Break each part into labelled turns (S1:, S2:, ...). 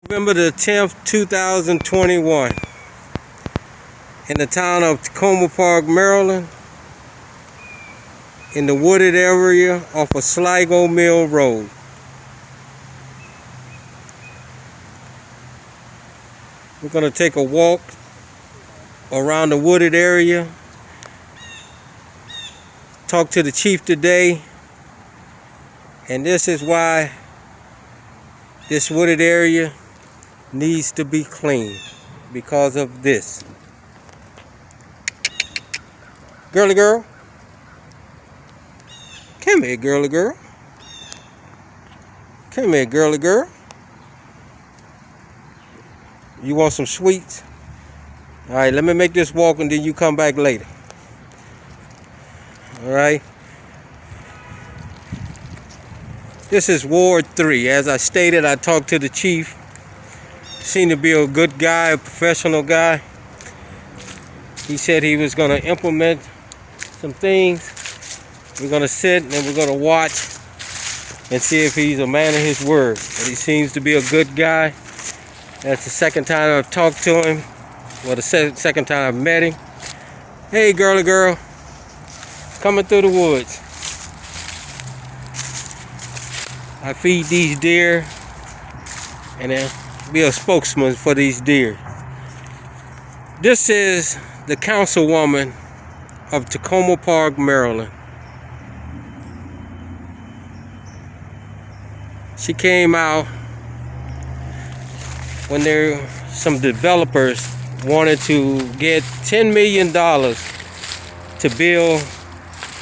S1: November the 10th, 2021, in the town of Takoma Park, Maryland, in the wooded area off of Sligo Mill Road. We're going to take a walk around the wooded area, talk to the chief today, and this is why this wooded area needs to be clean, because of this. Girly girl, come here, girly girl. Come here, girly girl. You want some sweets? All right, let me make this walk and then you come back later. All right. This is Ward 3. As I stated, I talked to the chief. Seemed to be a good guy, a professional guy. He said he was going to implement some things. We're going to sit and we're going to watch and see if he's a man of his word. But he seems to be a good guy. That's the second time I've talked to him. Well, the second time I've met him. Hey, girly girl. Coming through the woods. I feed these deer and then be a spokesman for these deer. This is the councilwoman of Takoma Park, Maryland. She came out when some developers wanted to get $10 million to build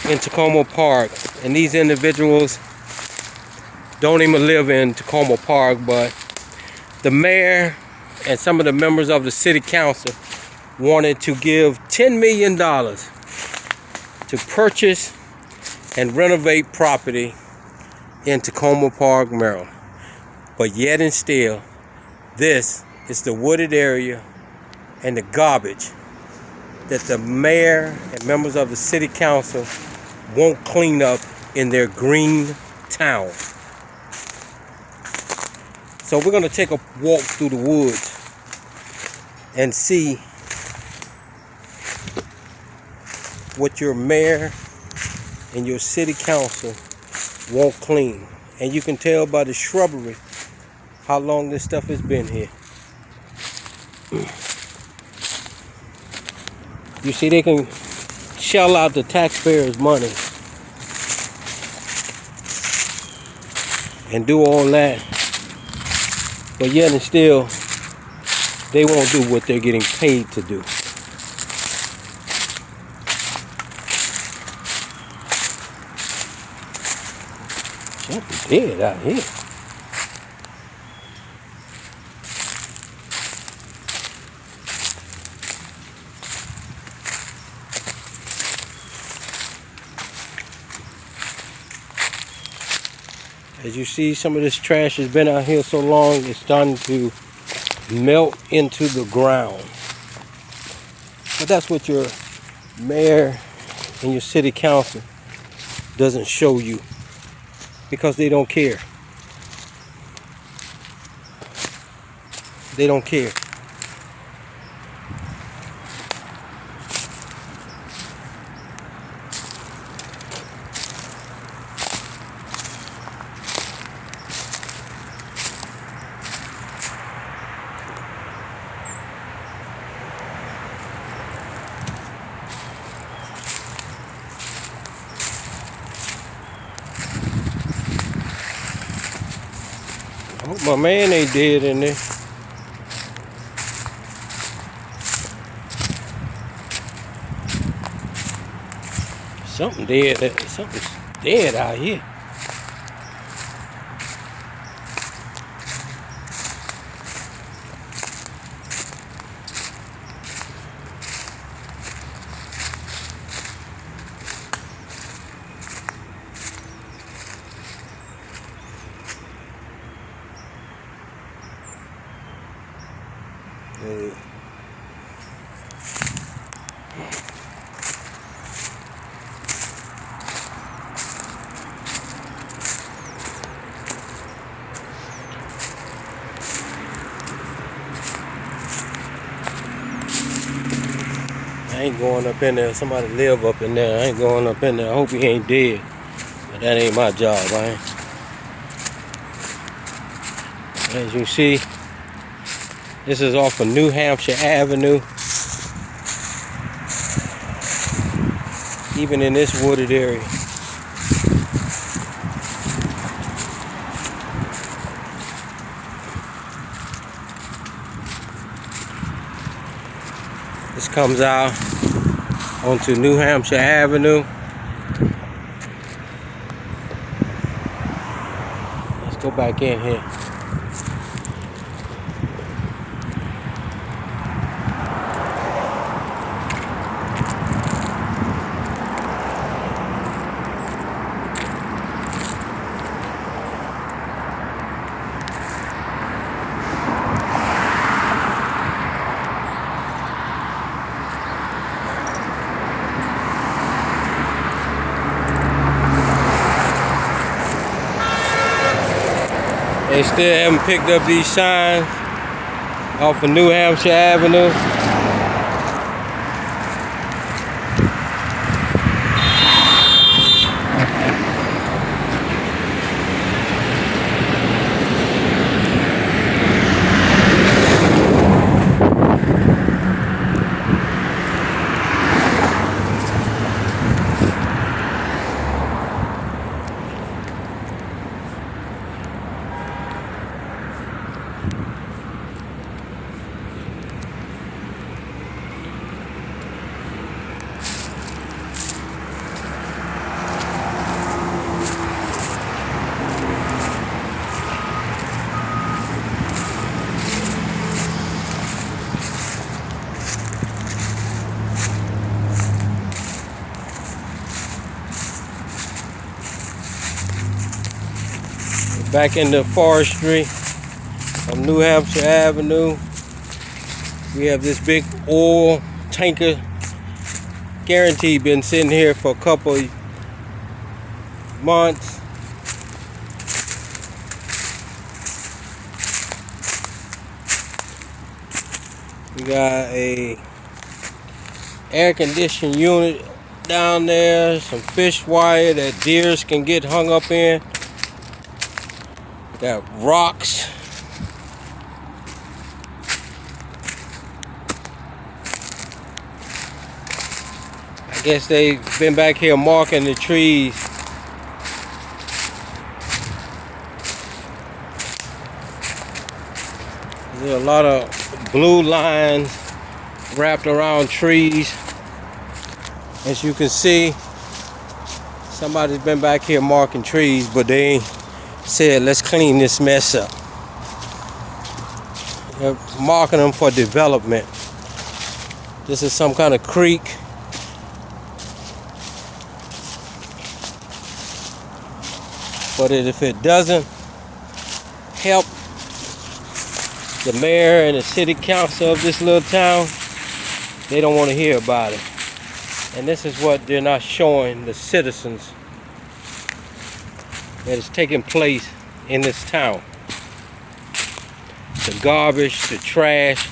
S1: in Takoma Park, and these individuals don't even live in Takoma Park, but the mayor and some of the members of the city council wanted to give $10 million to purchase and renovate property in Takoma Park, Maryland. But yet and still, this is the wooded area and the garbage that the mayor and members of the city council won't clean up in their green town. So we're going to take a walk through the woods and see what your mayor and your city council won't clean. And you can tell by the shrubbery how long this stuff has been here. You see, they can shell out the taxpayers' money and do all that. But yet and still, they won't do what they're getting paid to do. Something dead out here. As you see, some of this trash has been out here so long, it's starting to melt into the ground. But that's what your mayor and your city council doesn't show you, because they don't care. They don't care. I hope my man ain't dead in there. Something dead. Something's dead out here. I ain't going up in there. Somebody live up in there. I ain't going up in there. I hope he ain't dead. But that ain't my job, man. As you see, this is off of New Hampshire Avenue. Even in this wooded area. This comes out onto New Hampshire Avenue. Let's go back in here. They still haven't picked up these signs off of New Hampshire Avenue. Back in the forestry on New Hampshire Avenue, we have this big oil tanker. Guaranteed been sitting here for a couple of months. We got a air conditioning unit down there, some fish wire that deers can get hung up in. Got rocks. I guess they've been back here marking the trees. There's a lot of blue lines wrapped around trees. As you can see, somebody's been back here marking trees, but they ain't said, let's clean this mess up. They're marking them for development. This is some kind of creek. But if it doesn't help the mayor and the city council of this little town, they don't want to hear about it. And this is what they're not showing the citizens that is taking place in this town. The garbage, the trash.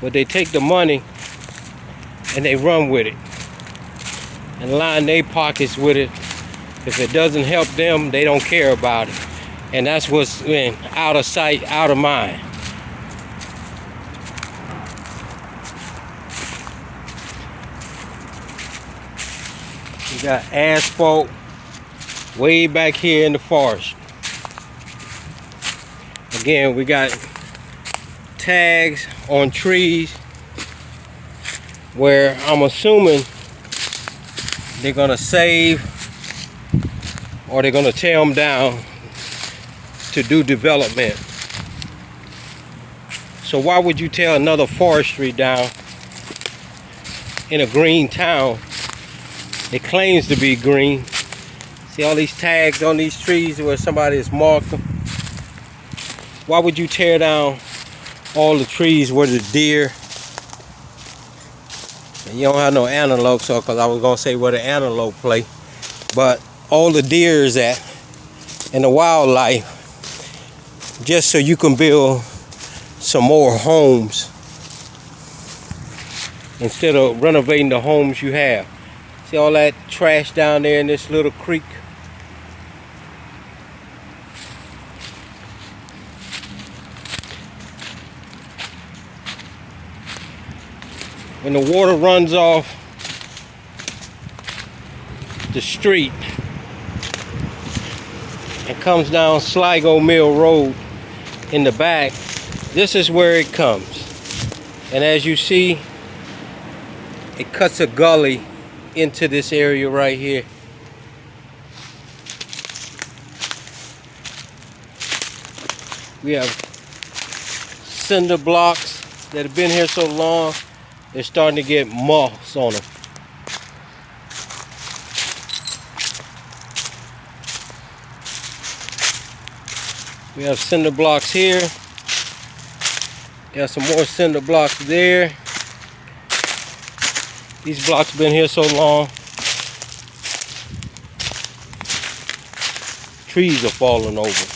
S1: But they take the money and they run with it and line their pockets with it. If it doesn't help them, they don't care about it. And that's what's in out of sight, out of mind. We got asphalt way back here in the forest. Again, we got tags on trees where I'm assuming they're gonna save or they're gonna tear them down to do development. So why would you tear another forestry down in a green town? It claims to be green. See all these tags on these trees where somebody has marked them? Why would you tear down all the trees where the deer, and you don't have no antelope, so because I was gonna say where the antelope play, but all the deer is at and the wildlife, just so you can build some more homes instead of renovating the homes you have. See all that trash down there in this little creek? When the water runs off the street and comes down Sligo Mill Road in the back, this is where it comes. And as you see, it cuts a gully into this area right here. We have cinder blocks that have been here so long, they're starting to get moss on them. We have cinder blocks here. We have some more cinder blocks there. These blocks have been here so long, trees are falling over.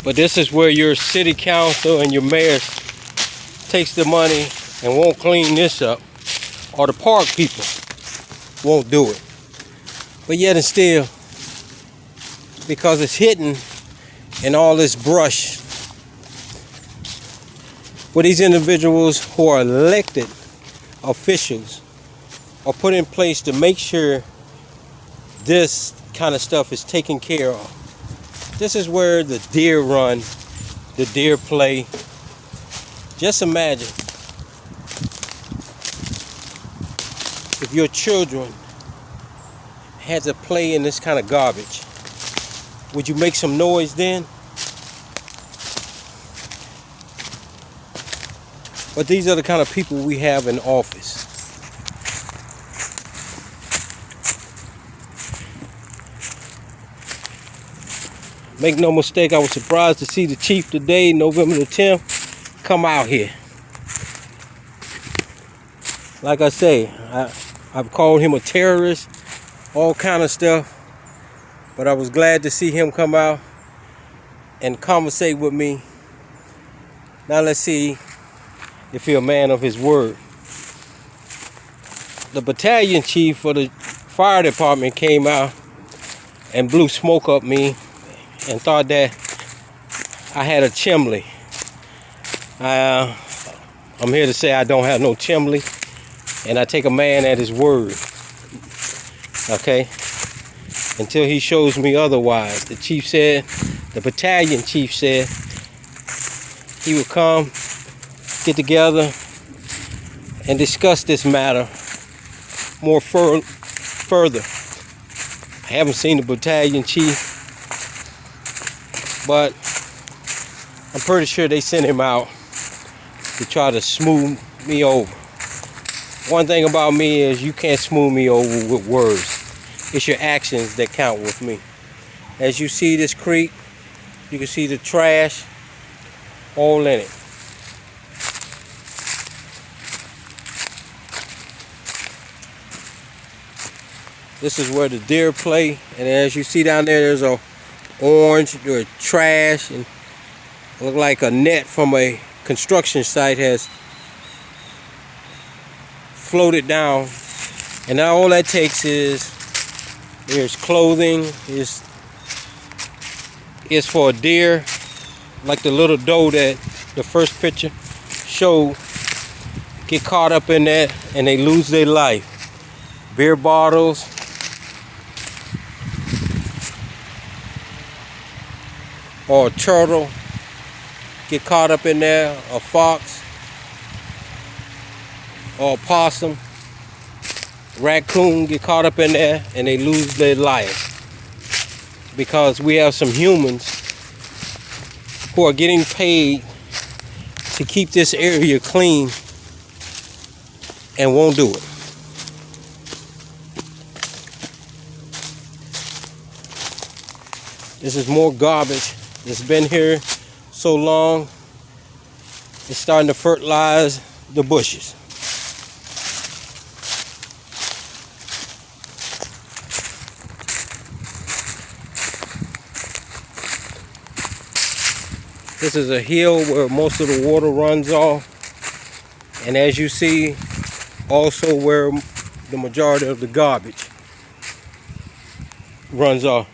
S1: But this is where your city council and your mayor takes the money and won't clean this up, or the park people won't do it. But yet and still, because it's hidden in all this brush, where these individuals who are elected officials are put in place to make sure this kind of stuff is taken care of. This is where the deer run, the deer play. Just imagine if your children had to play in this kind of garbage. Would you make some noise then? But these are the kind of people we have in office. Make no mistake, I was surprised to see the chief today, November the 10th, come out here. Like I say, I've called him a terrorist, all kind of stuff. But I was glad to see him come out and conversate with me. Now let's see if he's a man of his word. The battalion chief for the fire department came out and blew smoke up me and thought that I had a chimney. I'm here to say I don't have no chimney, and I take a man at his word. Okay? Until he shows me otherwise. The chief said, the battalion chief said, he would come, get together, and discuss this matter more further. I haven't seen the battalion chief, but I'm pretty sure they sent him out to try to smooth me over. One thing about me is you can't smooth me over with words. It's your actions that count with me. As you see this creek, you can see the trash all in it. This is where the deer play, and as you see down there, there's a orange, there's trash, and look like a net from a construction site has floated down. And now all that takes is there's clothing, is for a deer, like the little doe that the first picture showed, get caught up in that and they lose their life. Beer bottles, or a turtle get caught up in there, a fox, or a possum, raccoon get caught up in there and they lose their life. Because we have some humans who are getting paid to keep this area clean and won't do it. This is more garbage. It's been here so long, it's starting to fertilize the bushes. This is a hill where most of the water runs off. And as you see, also where the majority of the garbage runs off.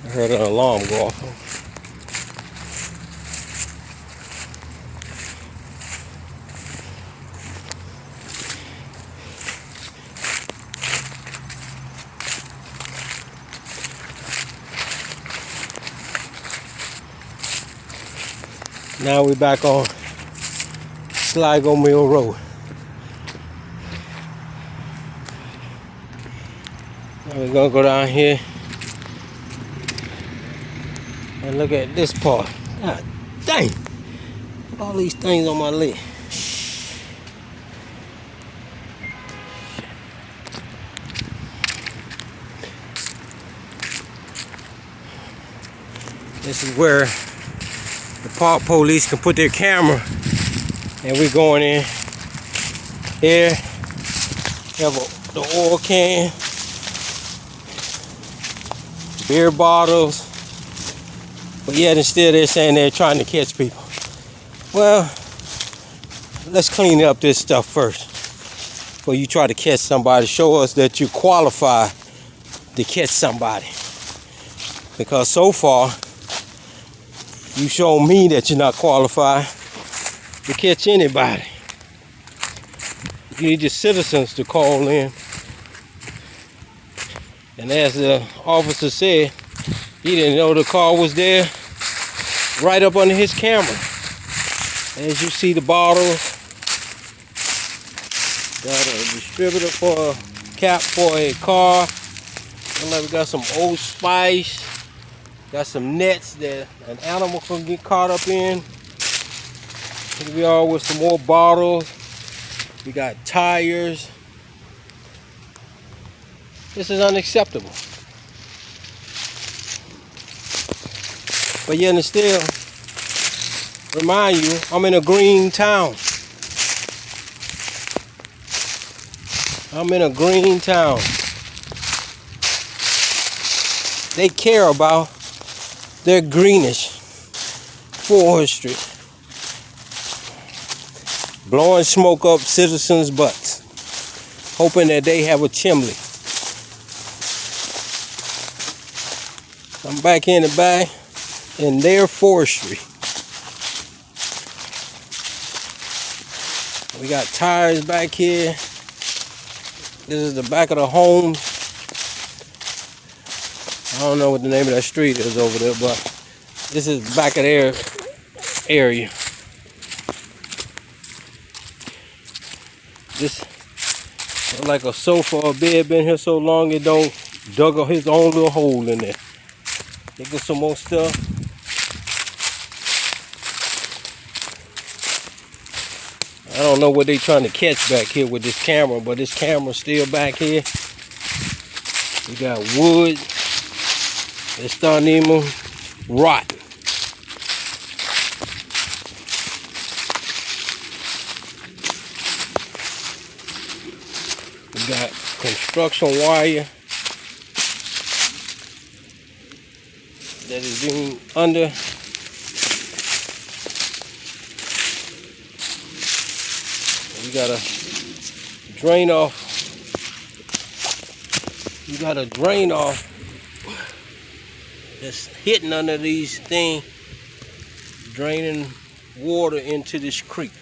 S1: I heard an alarm go off. Now we're back on Sligo Mill Road. Now we're gonna go down here and look at this part. God dang! All these things on my leg. This is where the park police can put their camera, and we're going in here. Have the oil can, beer bottles, but yet and still they're saying they're trying to catch people. Well, let's clean up this stuff first before you try to catch somebody. Show us that you qualify to catch somebody, because so far you show me that you're not qualified to catch anybody. You need your citizens to call in. And as the officer said, he didn't know the car was there right up under his camera. As you see the bottles, got a distributor for a cap for a car. Looks like we got some Old Spice. Got some nets that an animal can get caught up in. Here we are with some more bottles. We got tires. This is unacceptable. But yet and still, remind you, I'm in a green town. I'm in a green town. They care about their greenish forestry. Blowing smoke up citizens' butts, hoping that they have a chimney. I'm back in the back in their forestry. We got tires back here. This is the back of the home. I don't know what the name of that street is over there, but this is the back of their area. This looks like a sofa or bed, been here so long it don't dug his own little hole in there. They got some more stuff. I don't know what they trying to catch back here with this camera, but this camera's still back here. We got wood. It's starting to even rot. We got construction wire that is being under. We gotta drain off. You gotta drain off. That's hitting under these things, draining water into this creek.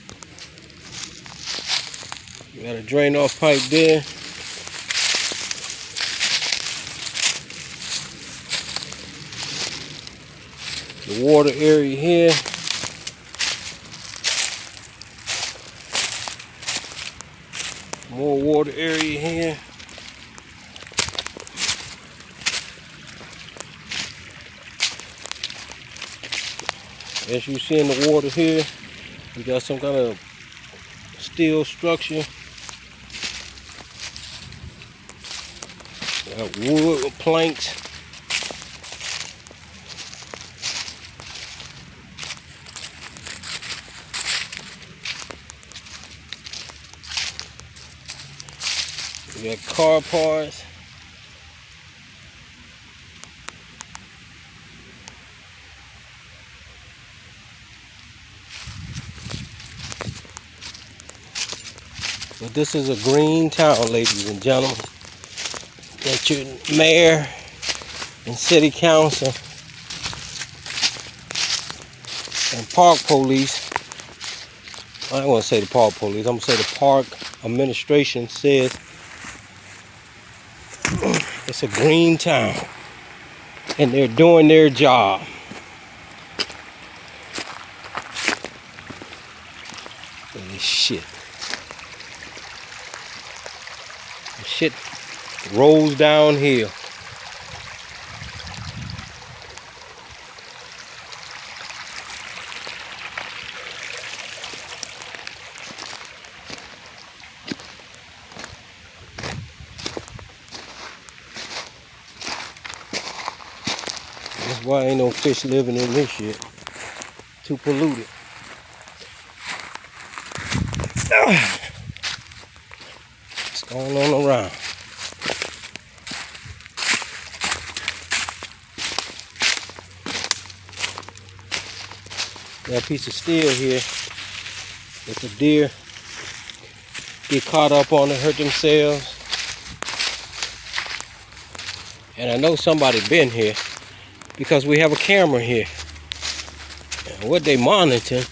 S1: You got a drain off pipe there. The water area here. More water area here. As you see in the water here, we got some kind of steel structure. We got wood planks. We got car parts. But this is a green town, ladies and gentlemen. Got your mayor and city council and park police. I don't want to say the park police. I'm going to say the park administration says it's a green town. And they're doing their job. Look at this shit. The shit rolls downhill. That's why ain't no fish living in this shit. Too polluted. What's going on around? Got a piece of steel here. If a deer get caught up on it, hurt themselves. And I know somebody been here because we have a camera here. And what they monitoring,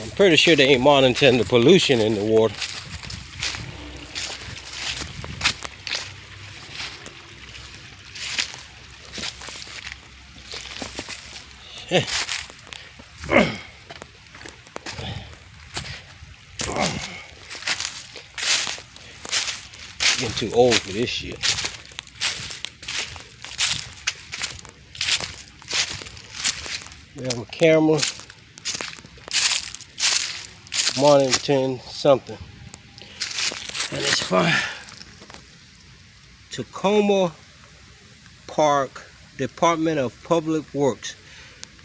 S1: I'm pretty sure they ain't monitoring the pollution in the water. Getting too old for this shit. We have a camera monitoring something, and it's fine. Takoma Park Department of Public Works.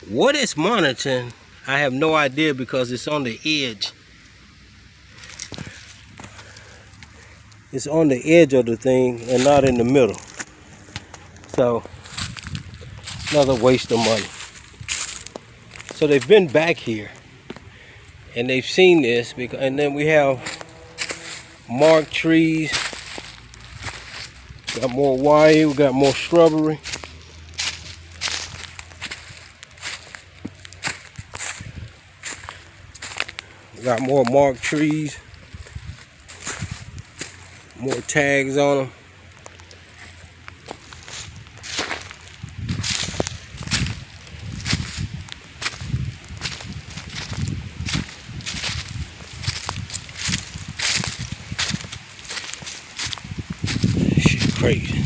S1: What it's monitoring, I have no idea because it's on the edge. It's on the edge of the thing and not in the middle. So, another waste of money. So they've been back here and they've seen this, because, and then we have marked trees. Got more wire, we got more shrubbery. We got more marked trees. More tags on them. Shit crazy.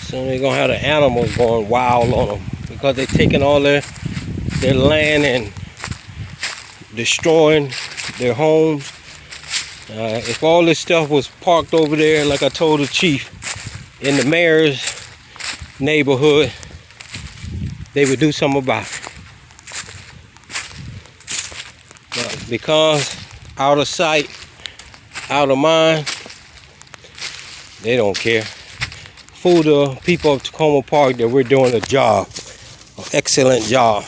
S1: So they're gonna have the animals going wild on them because they're taking all their land and destroying their homes. If all this stuff was parked over there, like I told the chief, in the mayor's neighborhood, they would do something about it. But because out of sight, out of mind, they don't care. Fool the people of Takoma Park that we're doing a job, an excellent job.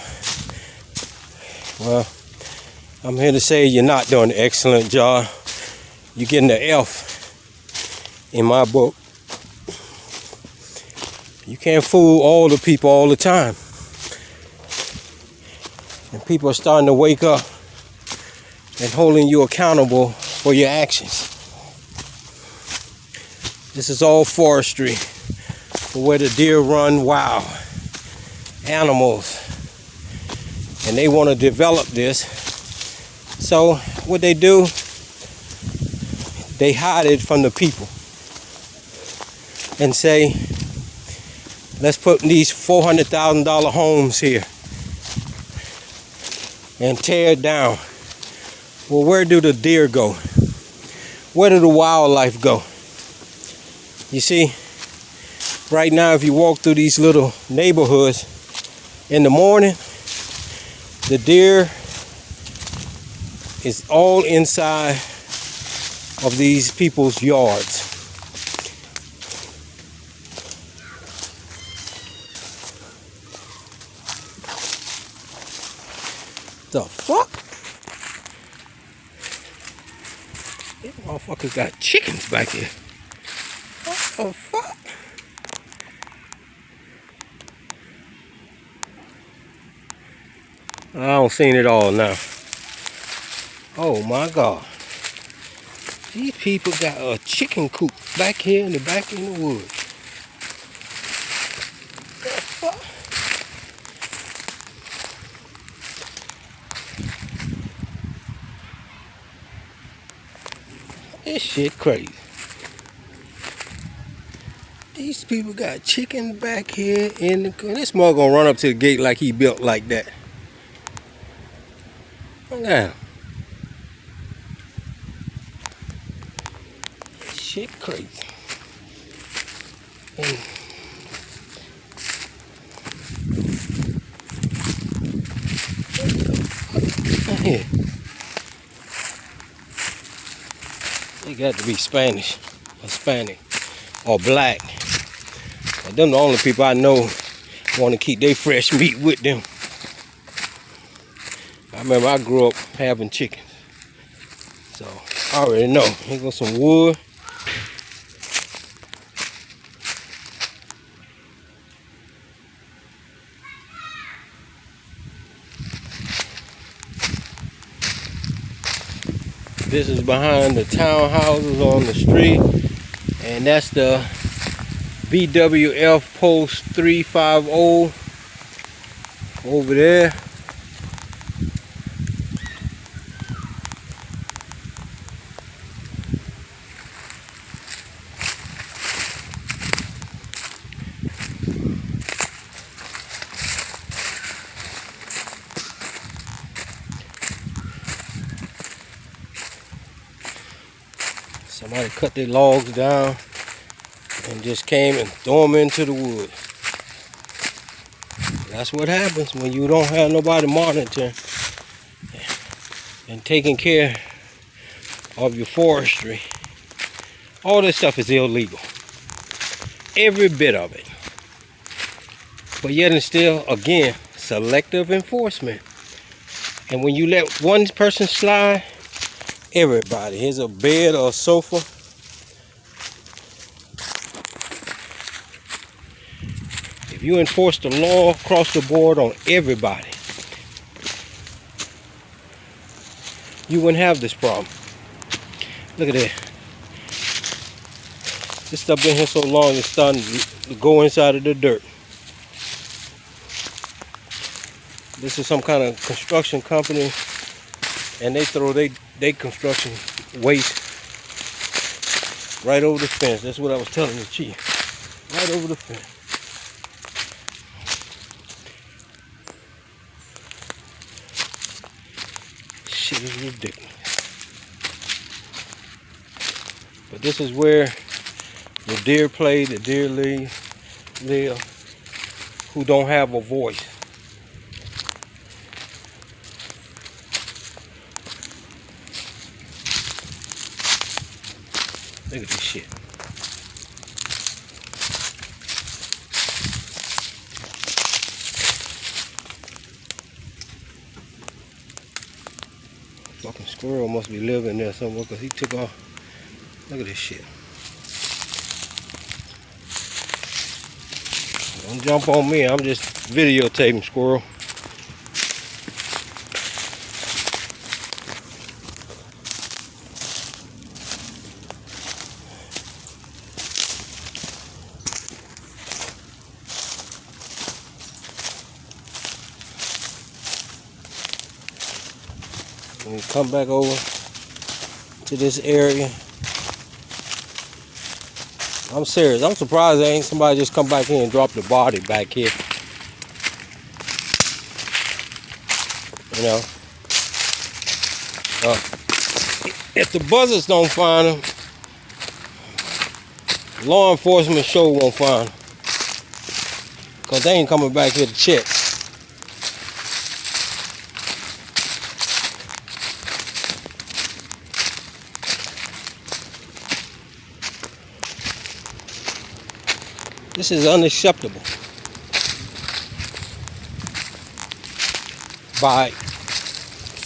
S1: Well, I'm here to say you're not doing an excellent job. You're getting an F in my book. You can't fool all the people all the time. And people are starting to wake up and holding you accountable for your actions. This is all forestry, where the deer run wild. Animals. And they want to develop this. So what they do, they hide it from the people and say, Let's put these $400,000 homes here and tear it down. Well, where do the deer go? Where do the wildlife go? You see, right now if you walk through these little neighborhoods in the morning, the deer is all inside of these people's yards. The fuck? These motherfuckers got chickens back here. What the fuck? I don't seen it all now. Oh my God. These people got a chicken coop back here in the back in the woods. What the fuck? This shit crazy. These people got chicken back here in the... This mother gonna run up to the gate like he built like that. Look at him. Shit crazy. And here. They got to be Spanish, Hispanic, or black. But them the only people I know want to keep their fresh meat with them. I remember I grew up having chickens, so I already know. Here goes some wood. This is behind the townhouses on the street, and that's the VWF post 350 over there. Somebody cut their logs down and just came and threw them into the woods. That's what happens when you don't have nobody monitoring and taking care of your forestry. All this stuff is illegal. Every bit of it. But yet and still, again, selective enforcement. And when you let one person slide, everybody. Here's a bed or a sofa. If you enforce the law across the board on everybody, you wouldn't have this problem. Look at that. This stuff been here so long it's starting to go inside of the dirt. This is some kind of construction company, and they throw they construction waste right over the fence. That's what I was telling the chief. Right over the fence. Shit is ridiculous. But this is where the deer play, the deer live, who don't have a voice. Look at this shit. Fucking squirrel must be living there somewhere because he took off. Look at this shit. Don't jump on me. I'm just videotaping, squirrel. When we come back over to this area, I'm serious. I'm surprised there ain't somebody just come back here and drop the body back here. You know. If the buzzards don't find them, law enforcement sure won't find them. Because they ain't coming back here to check. This is unacceptable by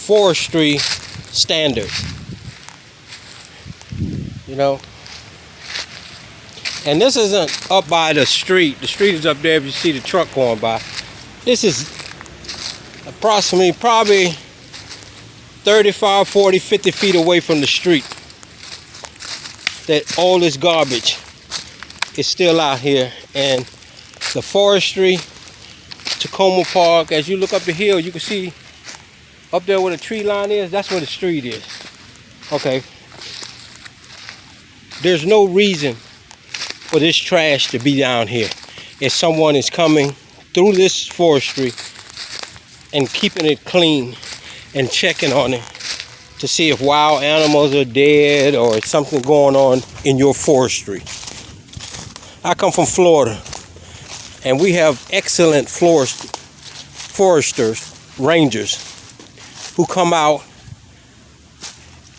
S1: forestry standards. You know, and this isn't up by the street. The street is up there if you see the truck going by. This is approximately probably 35, 40, 50 feet away from the street. That all this garbage is still out here. And the forestry, Takoma Park, as you look up the hill, you can see up there where the tree line is, that's where the street is. Okay. There's no reason for this trash to be down here. If someone is coming through this forestry and keeping it clean and checking on it to see if wild animals are dead or something going on in your forestry. I come from Florida, and we have excellent foresters, rangers, who come out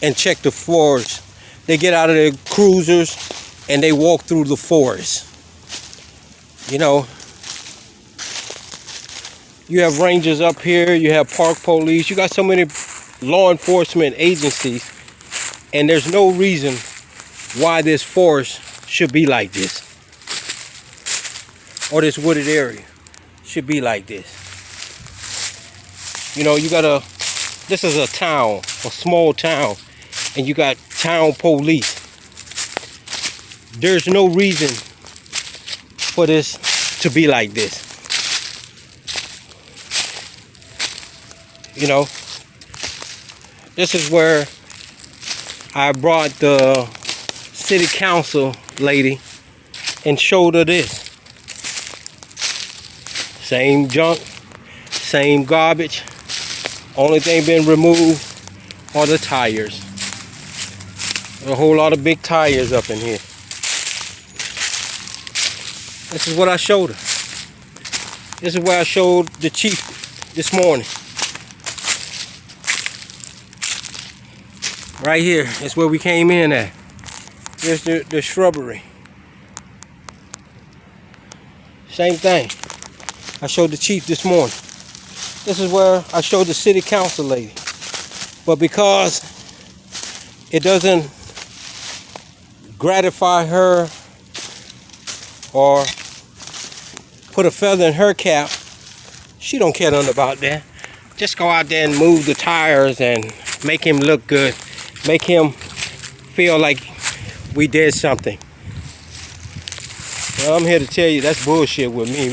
S1: and check the forest. They get out of their cruisers and they walk through the forest. You know, you have rangers up here, you have park police, you got so many law enforcement agencies, and there's no reason why this forest should be like this. Or this wooded area should be like this. You know, this is a town, a small town, and you got town police. There's no reason for this to be like this. You know, this is where I brought the city council lady and showed her this. Same junk, same garbage. Only thing been removed are the tires. A whole lot of big tires up in here. This is what I showed her. This is where I showed the chief this morning. Right here is where we came in at. Here's the shrubbery. Same thing. I showed the chief this morning. This is where I showed the city council lady. But because it doesn't gratify her or put a feather in her cap, she don't care nothing about that. Just go out there and move the tires and make him look good. Make him feel like we did something. Well, I'm here to tell you that's bullshit with me.